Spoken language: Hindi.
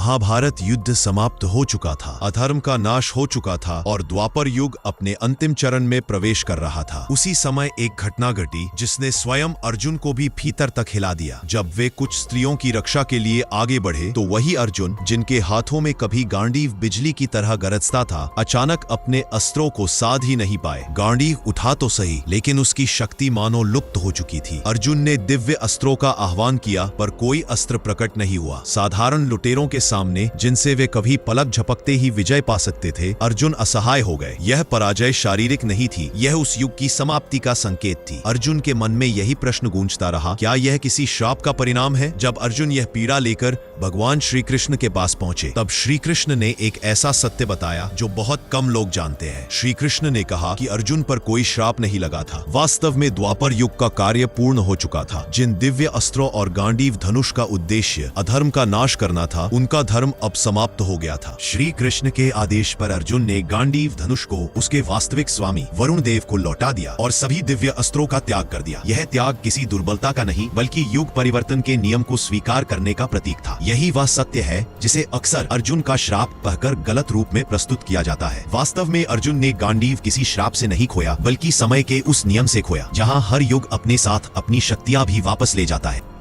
महाभारत युद्ध समाप्त हो चुका था, अधर्म का नाश हो चुका था और द्वापर युग अपने अंतिम चरण में प्रवेश कर रहा था। उसी समय एक घटना घटी जिसने स्वयं अर्जुन को भी भीतर तक हिला दिया। जब वे कुछ स्त्रियों की रक्षा के लिए आगे बढ़े तो वही अर्जुन जिनके हाथों में कभी गांडीव बिजली की तरह गरजता था, अचानक अपने अस्त्रों को साध ही नहीं पाए। गांडीव उठा तो सही, लेकिन उसकी शक्ति मानो लुप्त हो चुकी थी। अर्जुन ने दिव्य अस्त्रों का आह्वान किया पर कोई अस्त्र प्रकट नहीं हुआ। साधारण लुटेरों के सामने जिनसे वे कभी पलक झपकते ही विजय पा सकते थे, अर्जुन असहाय हो गए। यह पराजय शारीरिक नहीं थी, यह उस युग की समाप्ति का संकेत थी। अर्जुन के मन में यही प्रश्न गूंजता रहा, क्या यह किसी श्राप का परिणाम है? जब अर्जुन यह पीड़ा लेकर भगवान श्री कृष्ण के पास पहुंचे, तब श्री कृष्ण ने एक ऐसा सत्य बताया जो बहुत कम लोग जानते हैं। श्री कृष्ण ने कहा कि अर्जुन पर कोई श्राप नहीं लगा था। वास्तव में द्वापर युग का कार्य पूर्ण हो चुका था। जिन दिव्य अस्त्रों और गांडीव धनुष का उद्देश्य अधर्म का नाश करना था, उनका धर्म अब समाप्त हो गया था। श्री कृष्ण के आदेश पर अर्जुन ने गांडीव धनुष को उसके वास्तविक स्वामी वरुण देव को लौटा दिया और सभी दिव्य अस्त्रों का त्याग कर दिया। यह त्याग किसी दुर्बलता का नहीं, बल्कि युग परिवर्तन के नियम को स्वीकार करने का प्रतीक था। यही वह सत्य है जिसे अक्सर अर्जुन का श्राप कहकर गलत रूप में प्रस्तुत किया जाता है। वास्तव में अर्जुन ने गांडीव किसी श्राप से नहीं खोया, बल्कि समय के उस नियम से खोया जहाँ हर युग अपने साथ अपनी शक्तियाँ भी वापस ले जाता है।